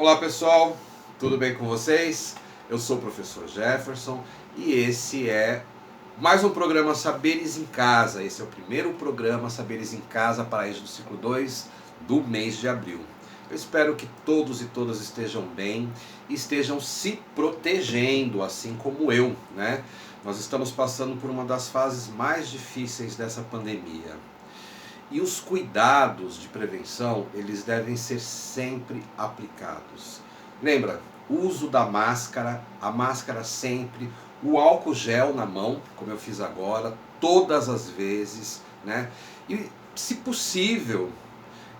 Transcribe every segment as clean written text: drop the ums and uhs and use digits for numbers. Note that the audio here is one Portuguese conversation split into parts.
Olá pessoal, tudo bem com vocês? Eu sou o professor Jefferson e esse é mais um programa Saberes em Casa. Esse é o primeiro programa Saberes em Casa Paraíso do Ciclo 2 do mês de abril. Eu espero que todos e todas estejam bem e estejam se protegendo, assim como eu, né? Nós estamos passando por uma das fases mais difíceis dessa pandemia. E os cuidados de prevenção, eles devem ser sempre aplicados. Lembra, uso da máscara, a máscara sempre, o álcool gel na mão, como eu fiz agora, todas as vezes, né? E, se possível,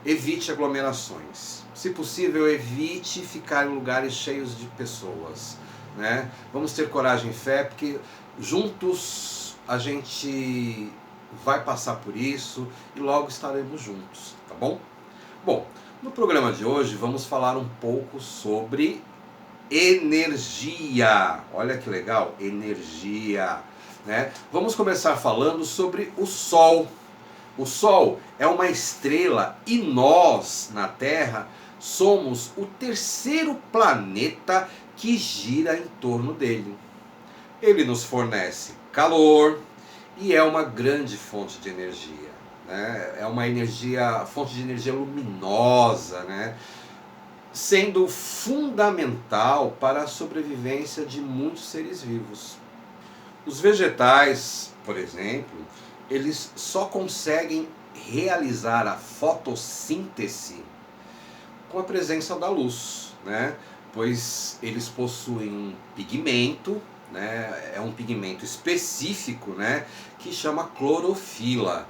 evite aglomerações. Se possível, evite ficar em lugares cheios de pessoas, né? Vamos ter coragem e fé, porque juntos a gente vai passar por isso e logo estaremos juntos, tá bom? Bom, no programa de hoje vamos falar um pouco sobre energia. Olha que legal, energia, né? Vamos começar falando sobre o Sol. O Sol é uma estrela e nós, na Terra, somos o terceiro planeta que gira em torno dele. Ele nos fornece calor e é uma grande fonte de energia, né? É uma fonte de energia luminosa, né? Sendo fundamental para a sobrevivência de muitos seres vivos. Os vegetais, por exemplo, eles só conseguem realizar a fotossíntese com a presença da luz, né? Pois eles possuem um pigmento, né? É um pigmento específico, né? Que chama clorofila,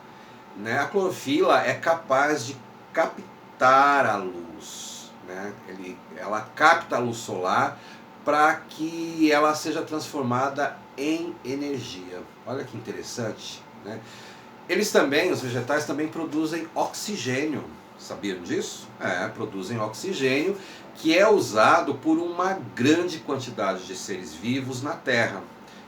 né? A clorofila é capaz de captar a luz, né? Ela capta a luz solar para que ela seja transformada em energia. Olha que interessante, né? Os vegetais também produzem oxigênio. Sabiam disso? Produzem oxigênio que é usado por uma grande quantidade de seres vivos na Terra.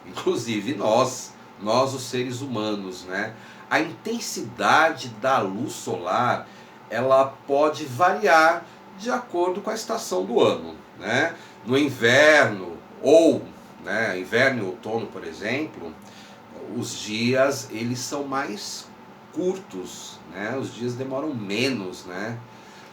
Inclusive nós os seres humanos, né? A intensidade da luz solar, ela pode variar de acordo com a estação do ano, né? No inverno inverno e outono, por exemplo, os dias eles são mais curtos, né? Os dias demoram menos, né?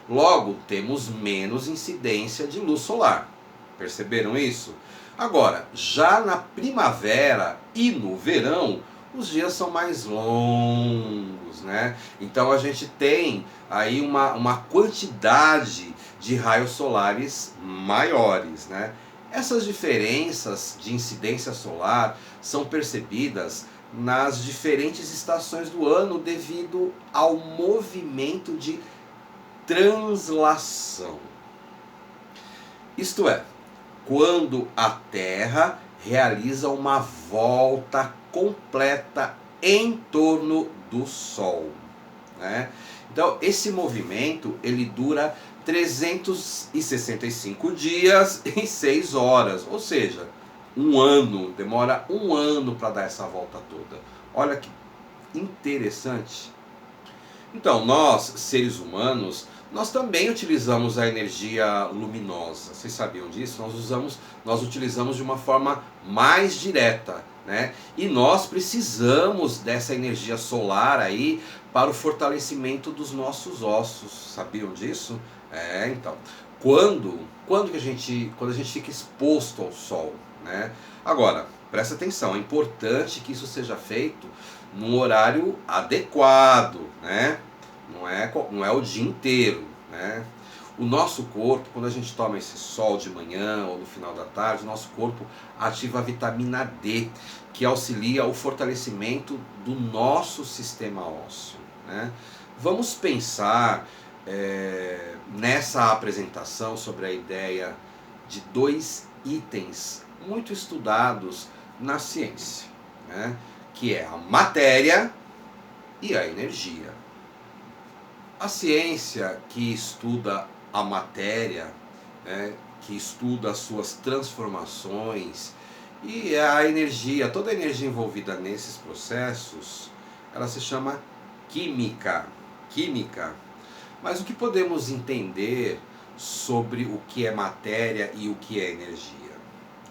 Logo, temos menos incidência de luz solar. Perceberam isso? Agora, já na primavera e no verão, os dias são mais longos, né? Então a gente tem aí uma quantidade de raios solares maiores, né? Essas diferenças de incidência solar são percebidas nas diferentes estações do ano devido ao movimento de translação. Isto é, quando a Terra realiza uma volta completa em torno do Sol, né? Então, esse movimento ele dura 365 dias e 6 horas, ou seja, um ano, demora um ano para dar essa volta toda. Olha que interessante. Então, nós, seres humanos, nós também utilizamos a energia luminosa. Vocês sabiam disso? Nós utilizamos de uma forma mais direta, né? E nós precisamos dessa energia solar aí para o fortalecimento dos nossos ossos. Sabiam disso? Então, quando a gente fica exposto ao sol, né? Agora, presta atenção, é importante que isso seja feito num horário adequado, né? Não é o dia inteiro, né? O nosso corpo, quando a gente toma esse sol de manhã ou no final da tarde, o nosso corpo ativa a vitamina D, que auxilia o fortalecimento do nosso sistema ósseo, né? Vamos pensar nessa apresentação sobre a ideia de dois itens muito estudados na ciência, né? Que é a matéria e a energia. A ciência que estuda a matéria, né, que estuda as suas transformações e a energia, toda a energia envolvida nesses processos, ela se chama química. Mas o que podemos entender sobre o que é matéria e o que é energia,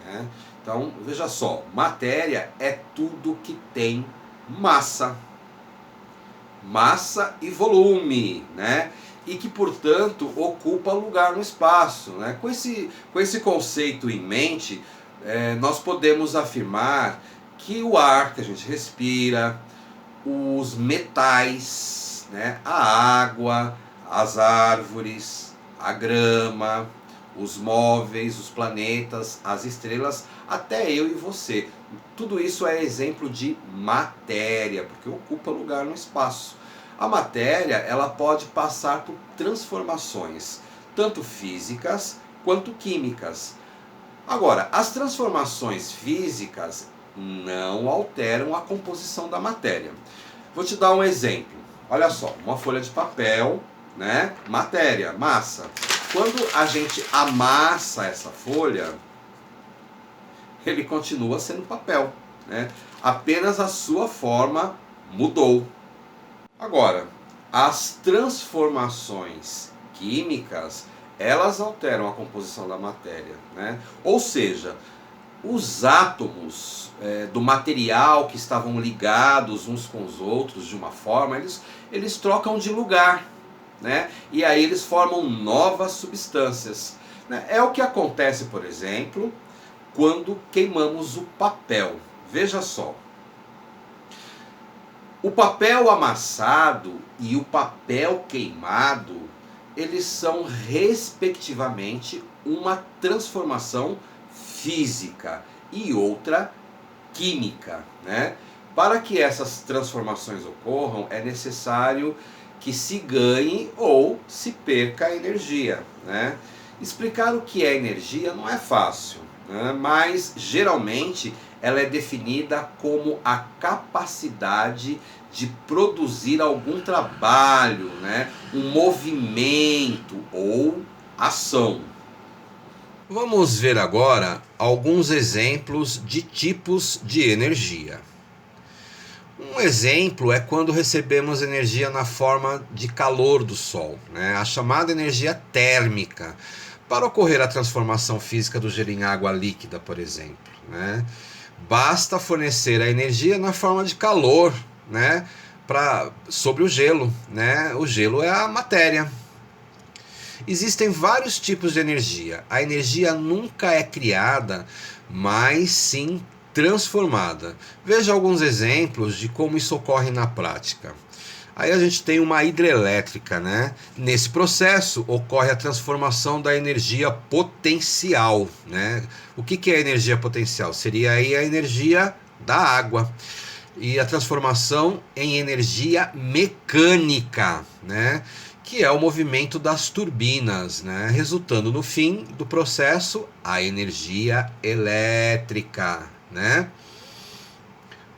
né? Então, veja só, matéria é tudo que tem massa e volume, né? E que, portanto, ocupa lugar no espaço, né? Com esse conceito em mente, nós podemos afirmar que o ar que a gente respira, os metais, né? A água, as árvores, a grama, os móveis, os planetas, as estrelas, até eu e você. Tudo isso é exemplo de matéria, porque ocupa lugar no espaço. A matéria, ela pode passar por transformações, tanto físicas quanto químicas. Agora, as transformações físicas não alteram a composição da matéria. Vou te dar um exemplo. Olha só, uma folha de papel, né? Matéria, massa. Quando a gente amassa essa folha, ele continua sendo papel, né? Apenas a sua forma mudou. Agora, as transformações químicas, elas alteram a composição da matéria, né? Ou seja, os átomos do material que estavam ligados uns com os outros de uma forma, eles trocam de lugar, né? E aí eles formam novas substâncias, né? É o que acontece, por exemplo, quando queimamos o papel. Veja só, o papel amassado e o papel queimado, eles são respectivamente uma transformação física e outra química, né? Para que essas transformações ocorram, é necessário que se ganhe ou se perca energia, né? Explicar o que é energia não é fácil, né? Mas geralmente ela é definida como a capacidade de produzir algum trabalho, né? Um movimento ou ação. Vamos ver agora alguns exemplos de tipos de energia. Um exemplo é quando recebemos energia na forma de calor do Sol, né? A chamada energia térmica, para ocorrer a transformação física do gelo em água líquida, por exemplo, né? Basta fornecer a energia na forma de calor, né? Sobre o gelo, né? O gelo é a matéria. Existem vários tipos de energia. A energia nunca é criada, mas sim transformada. Veja alguns exemplos de como isso ocorre na prática. Aí a gente tem uma hidrelétrica, né? Nesse processo ocorre a transformação da energia potencial, né? O que é energia potencial? Seria aí a energia da água. E a transformação em energia mecânica, né? Que é o movimento das turbinas, né? Resultando no fim do processo a energia elétrica, né?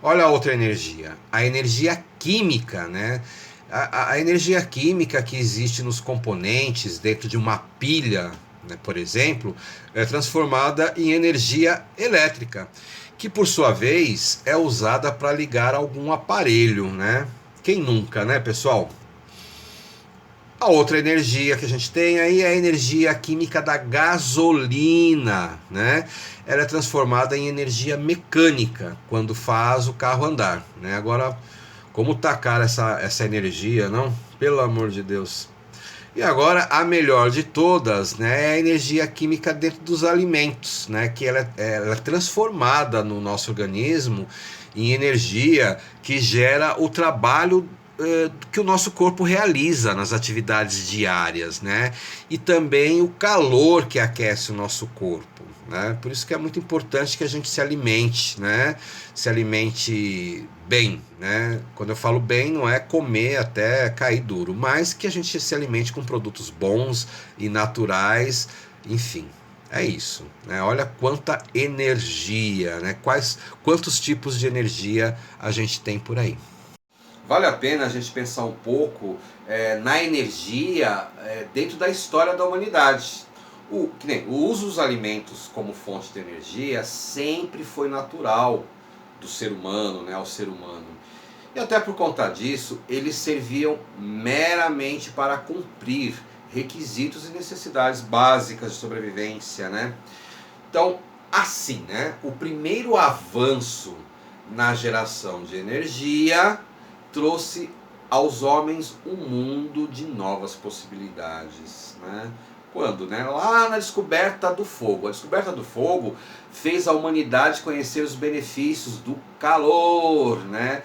Olha a outra energia, a energia química, né? A energia química que existe nos componentes dentro de uma pilha, né, por exemplo, é transformada em energia elétrica, que por sua vez é usada para ligar algum aparelho, né? Quem nunca, né, pessoal? A outra energia que a gente tem aí é a energia química da gasolina, né? Ela é transformada em energia mecânica quando faz o carro andar, né? Agora, como tá cara essa energia, não? Pelo amor de Deus. E agora, a melhor de todas, né, é a energia química dentro dos alimentos, né? Que ela é transformada no nosso organismo em energia que gera o trabalho que o nosso corpo realiza nas atividades diárias, né? E também o calor que aquece o nosso corpo, né? Por isso que é muito importante que a gente se alimente, né? Se alimente bem, né? Quando eu falo bem, não é comer até cair duro, mas que a gente se alimente com produtos bons e naturais, enfim. É isso, né? Olha quanta energia, né? Quantos tipos de energia a gente tem por aí. Vale a pena a gente pensar um pouco na energia dentro da história da humanidade. O uso dos alimentos como fonte de energia sempre foi natural do ser humano, né, ao ser humano. E até por conta disso, eles serviam meramente para cumprir requisitos e necessidades básicas de sobrevivência, né? Então, assim, né, o primeiro avanço na geração de energia trouxe aos homens um mundo de novas possibilidades, né? Quando, né? Lá na descoberta do fogo. A descoberta do fogo fez a humanidade conhecer os benefícios do calor, né?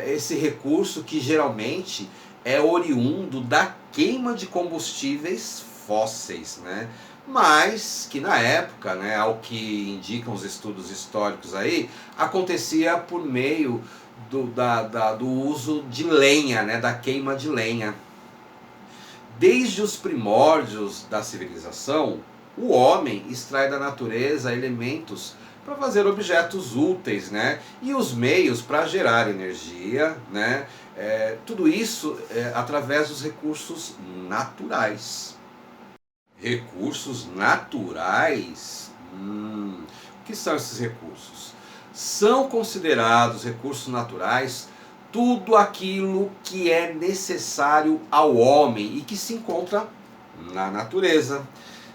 Esse recurso que geralmente é oriundo da queima de combustíveis fósseis, né? Mas que na época, né, ao que indicam os estudos históricos aí, acontecia por meio do uso de lenha, né, da queima de lenha. Desde os primórdios da civilização, o homem extrai da natureza elementos para fazer objetos úteis, né? E os meios para gerar energia, né? Tudo isso através dos recursos naturais. Recursos naturais? O que são esses recursos? São considerados recursos naturais tudo aquilo que é necessário ao homem e que se encontra na natureza.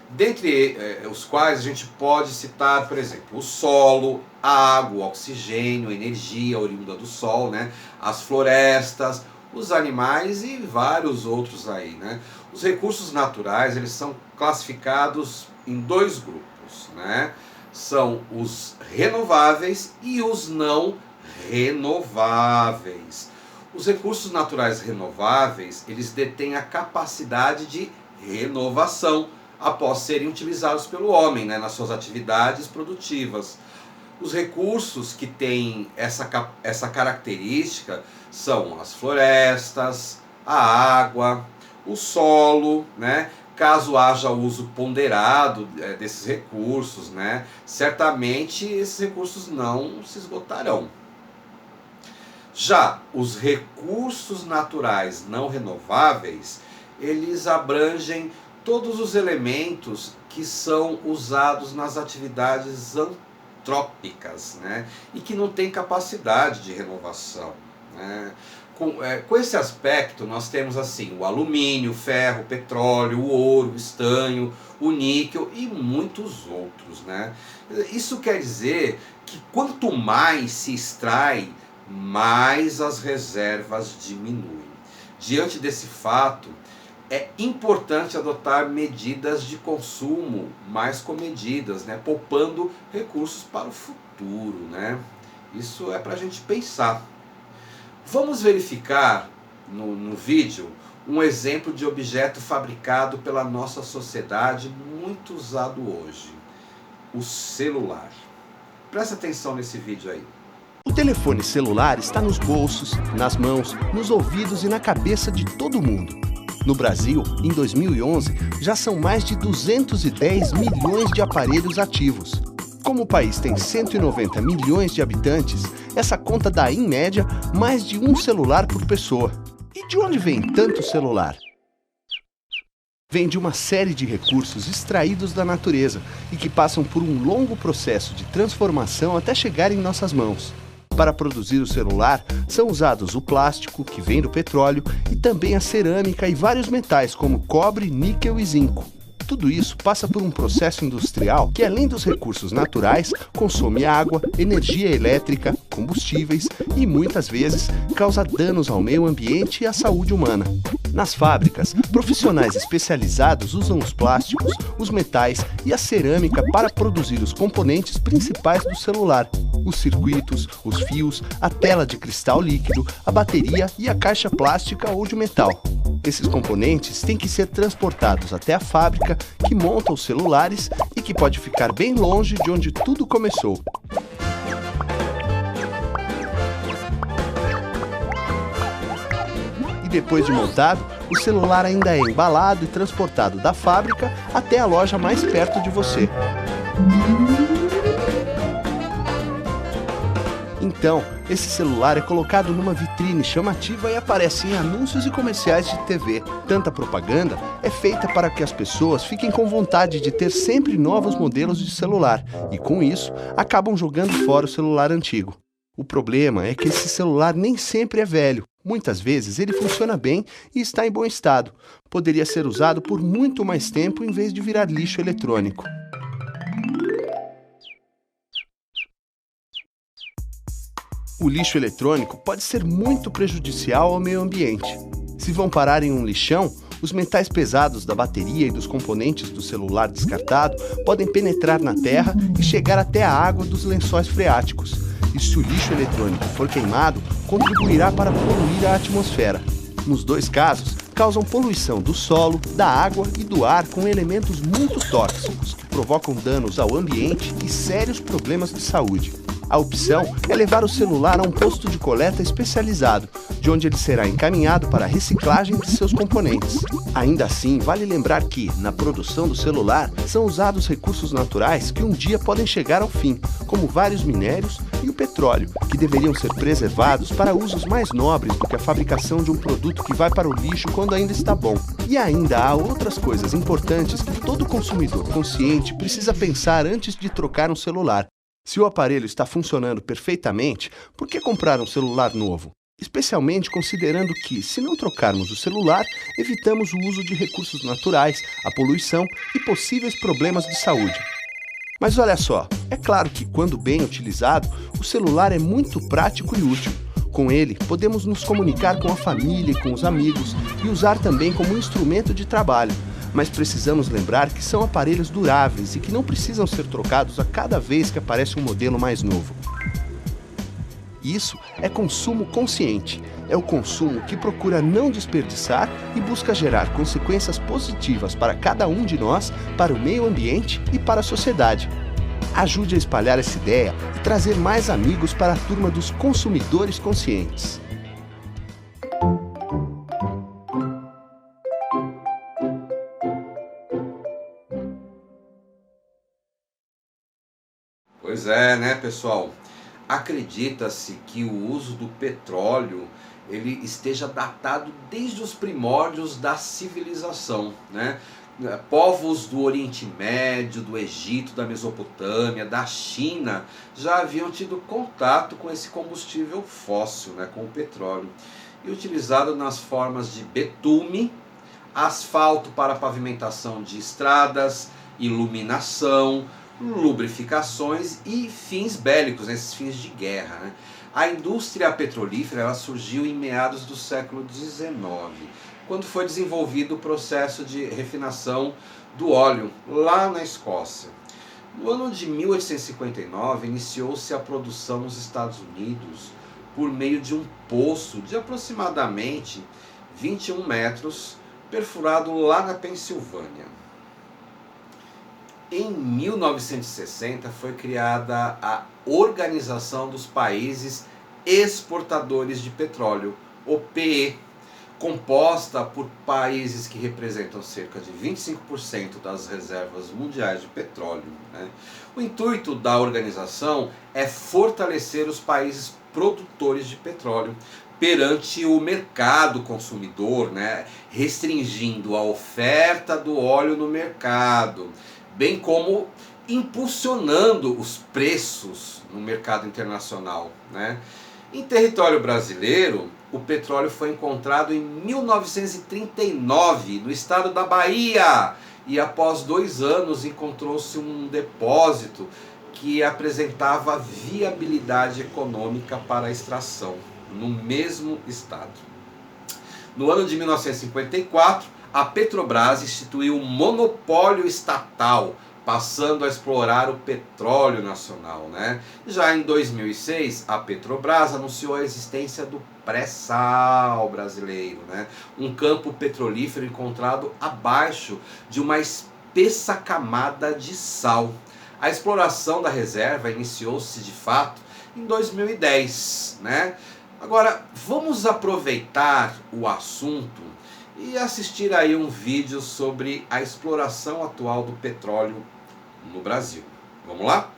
Dentre os quais a gente pode citar, por exemplo, o solo, a água, o oxigênio, a energia oriunda do sol, né? As florestas, os animais e vários outros aí, né? Os recursos naturais, eles são classificados em dois grupos, né? São os renováveis e os não renováveis. Os recursos naturais renováveis, eles detêm a capacidade de renovação após serem utilizados pelo homem, né, nas suas atividades produtivas. Os recursos que têm essa característica são as florestas, a água, o solo, né? Caso haja uso ponderado desses recursos, né, certamente esses recursos não se esgotarão. Já os recursos naturais não renováveis, eles abrangem todos os elementos que são usados nas atividades antrópicas, né, e que não têm capacidade de renovação, né. Com esse aspecto, nós temos assim o alumínio, o ferro, o petróleo, o ouro, o estanho, o níquel e muitos outros, né? Isso quer dizer que quanto mais se extrai, mais as reservas diminuem. Diante desse fato, é importante adotar medidas de consumo mais comedidas, né? Poupando recursos para o futuro, né? Isso é para a gente pensar. Vamos verificar no vídeo um exemplo de objeto fabricado pela nossa sociedade muito usado hoje, o celular. Presta atenção nesse vídeo aí. O telefone celular está nos bolsos, nas mãos, nos ouvidos e na cabeça de todo mundo. No Brasil, em 2011, já são mais de 210 milhões de aparelhos ativos. Como o país tem 190 milhões de habitantes, essa conta dá, em média, mais de um celular por pessoa. E de onde vem tanto celular? Vem de uma série de recursos extraídos da natureza e que passam por um longo processo de transformação até chegar em nossas mãos. Para produzir o celular, são usados o plástico, que vem do petróleo, e também a cerâmica e vários metais como cobre, níquel e zinco. Tudo isso passa por um processo industrial que, além dos recursos naturais, consome água, energia elétrica, combustíveis e, muitas vezes, causa danos ao meio ambiente e à saúde humana. Nas fábricas, profissionais especializados usam os plásticos, os metais e a cerâmica para produzir os componentes principais do celular: os circuitos, os fios, a tela de cristal líquido, a bateria e a caixa plástica ou de metal. Esses componentes têm que ser transportados até a fábrica que monta os celulares e que pode ficar bem longe de onde tudo começou. E depois de montado, o celular ainda é embalado e transportado da fábrica até a loja mais perto de você. Então, esse celular é colocado numa vitrine chamativa e aparece em anúncios e comerciais de TV. Tanta propaganda é feita para que as pessoas fiquem com vontade de ter sempre novos modelos de celular e, com isso, acabam jogando fora o celular antigo. O problema é que esse celular nem sempre é velho. Muitas vezes ele funciona bem e está em bom estado. Poderia ser usado por muito mais tempo em vez de virar lixo eletrônico. O lixo eletrônico pode ser muito prejudicial ao meio ambiente. Se vão parar em um lixão, os metais pesados da bateria e dos componentes do celular descartado podem penetrar na terra e chegar até a água dos lençóis freáticos. E se o lixo eletrônico for queimado, contribuirá para poluir a atmosfera. Nos dois casos, causam poluição do solo, da água e do ar com elementos muito tóxicos que provocam danos ao ambiente e sérios problemas de saúde. A opção é levar o celular a um posto de coleta especializado, de onde ele será encaminhado para a reciclagem de seus componentes. Ainda assim, vale lembrar que, na produção do celular, são usados recursos naturais que um dia podem chegar ao fim, como vários minérios e o petróleo, que deveriam ser preservados para usos mais nobres do que a fabricação de um produto que vai para o lixo quando ainda está bom. E ainda há outras coisas importantes que todo consumidor consciente precisa pensar antes de trocar um celular. Se o aparelho está funcionando perfeitamente, por que comprar um celular novo? Especialmente considerando que, se não trocarmos o celular, evitamos o uso de recursos naturais, a poluição e possíveis problemas de saúde. Mas olha só, é claro que, quando bem utilizado, o celular é muito prático e útil. Com ele, podemos nos comunicar com a família e com os amigos e usar também como instrumento de trabalho. Mas precisamos lembrar que são aparelhos duráveis e que não precisam ser trocados a cada vez que aparece um modelo mais novo. Isso é consumo consciente. É o consumo que procura não desperdiçar e busca gerar consequências positivas para cada um de nós, para o meio ambiente e para a sociedade. Ajude a espalhar essa ideia e trazer mais amigos para a turma dos consumidores conscientes. Pois é, né, pessoal? Acredita-se que o uso do petróleo ele esteja datado desde os primórdios da civilização, né? Povos do Oriente Médio, do Egito, da Mesopotâmia, da China já haviam tido contato com esse combustível fóssil, né, com o petróleo, e utilizado nas formas de betume, asfalto para pavimentação de estradas, iluminação, lubrificações e fins bélicos, esses fins de guerra, né? A indústria petrolífera ela surgiu em meados do século XIX, quando foi desenvolvido o processo de refinação do óleo, lá na Escócia. No ano de 1859, iniciou-se a produção nos Estados Unidos por meio de um poço de aproximadamente 21 metros, perfurado lá na Pensilvânia. Em 1960 foi criada a Organização dos Países Exportadores de Petróleo, OPE, composta por países que representam cerca de 25% das reservas mundiais de petróleo, né? O intuito da organização é fortalecer os países produtores de petróleo perante o mercado consumidor, né? Restringindo a oferta do óleo no mercado, bem como impulsionando os preços no mercado internacional, né? Em território brasileiro, o petróleo foi encontrado em 1939, no estado da Bahia, e após 2 anos encontrou-se um depósito que apresentava viabilidade econômica para a extração, no mesmo estado. No ano de 1954, a Petrobras instituiu um monopólio estatal, passando a explorar o petróleo nacional, né? Já em 2006, a Petrobras anunciou a existência do pré-sal brasileiro, né? Um campo petrolífero encontrado abaixo de uma espessa camada de sal. A exploração da reserva iniciou-se de fato em 2010, né? Agora, vamos aproveitar o assunto e assistir aí um vídeo sobre a exploração atual do petróleo no Brasil. Vamos lá?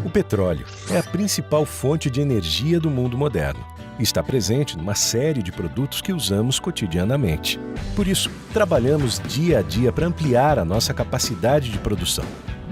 O petróleo é a principal fonte de energia do mundo moderno e está presente numa série de produtos que usamos cotidianamente. Por isso, trabalhamos dia a dia para ampliar a nossa capacidade de produção.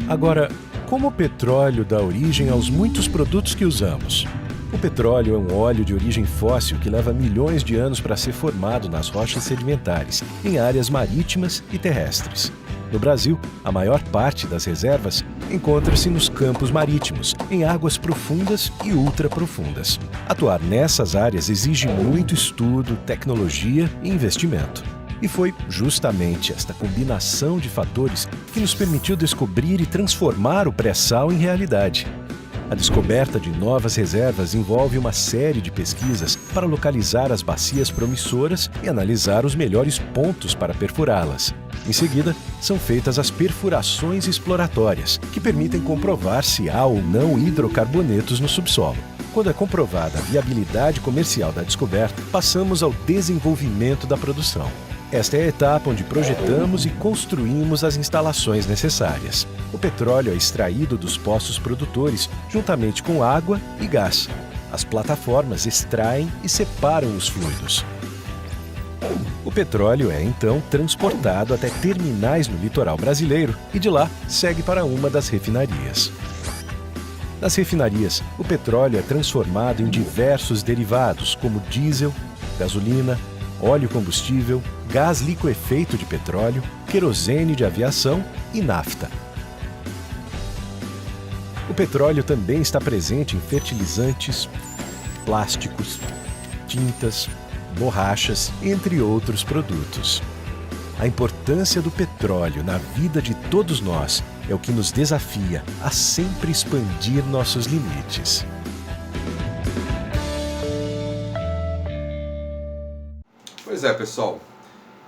Agora, como o petróleo dá origem aos muitos produtos que usamos? O petróleo é um óleo de origem fóssil que leva milhões de anos para ser formado nas rochas sedimentares, em áreas marítimas e terrestres. No Brasil, a maior parte das reservas encontra-se nos campos marítimos, em águas profundas e ultraprofundas. Atuar nessas áreas exige muito estudo, tecnologia e investimento. E foi justamente esta combinação de fatores que nos permitiu descobrir e transformar o pré-sal em realidade. A descoberta de novas reservas envolve uma série de pesquisas para localizar as bacias promissoras e analisar os melhores pontos para perfurá-las. Em seguida, são feitas as perfurações exploratórias, que permitem comprovar se há ou não hidrocarbonetos no subsolo. Quando é comprovada a viabilidade comercial da descoberta, passamos ao desenvolvimento da produção. Esta é a etapa onde projetamos e construímos as instalações necessárias. O petróleo é extraído dos poços produtores, juntamente com água e gás. As plataformas extraem e separam os fluidos. O petróleo é, então, transportado até terminais no litoral brasileiro e de lá segue para uma das refinarias. Nas refinarias, o petróleo é transformado em diversos derivados, como diesel, gasolina, óleo combustível, gás liquefeito de petróleo, querosene de aviação e nafta. O petróleo também está presente em fertilizantes, plásticos, tintas, borrachas, entre outros produtos. A importância do petróleo na vida de todos nós é o que nos desafia a sempre expandir nossos limites. Pois é, pessoal.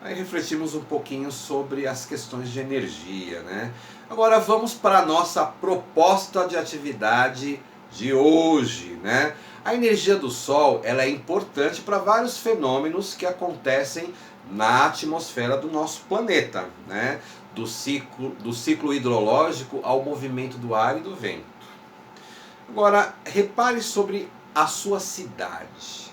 Aí refletimos um pouquinho sobre as questões de energia, né? Agora vamos para a nossa proposta de atividade de hoje, né? A energia do Sol, ela é importante para vários fenômenos que acontecem na atmosfera do nosso planeta, né? Do ciclo hidrológico ao movimento do ar e do vento. Agora, repare sobre a sua cidade.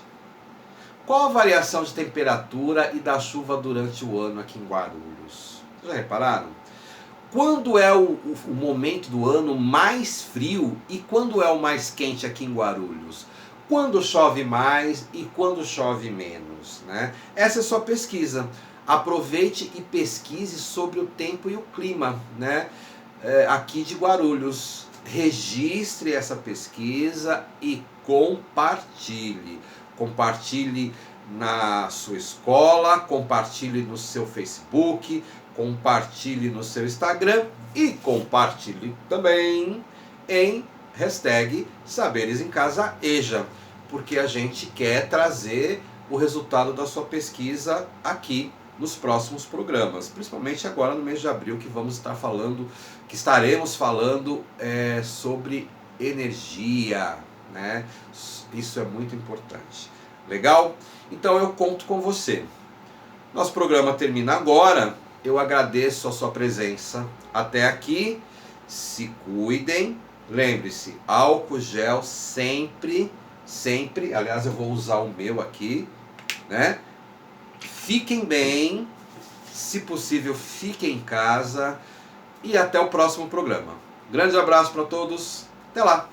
Qual a variação de temperatura e da chuva durante o ano aqui em Guarulhos? Já repararam? Quando é o momento do ano mais frio e quando é o mais quente aqui em Guarulhos? Quando chove mais e quando chove menos, né? Essa é a sua pesquisa. Aproveite e pesquise sobre o tempo e o clima, né? Aqui de Guarulhos. Registre essa pesquisa e compartilhe. Compartilhe na sua escola, compartilhe no seu Facebook, compartilhe no seu Instagram e compartilhe também em #Saberes em Casa EJA, porque a gente quer trazer o resultado da sua pesquisa aqui nos próximos programas, principalmente agora no mês de abril que estaremos falando sobre energia, né? Isso é muito importante. Legal? Então eu conto com você. Nosso programa termina agora. Eu agradeço a sua presença até aqui. Se cuidem. Lembre-se, álcool gel sempre. Aliás, eu vou usar o meu aqui, né? Fiquem bem. Se possível, fiquem em casa. E até o próximo programa. Grande abraço para todos. Até lá.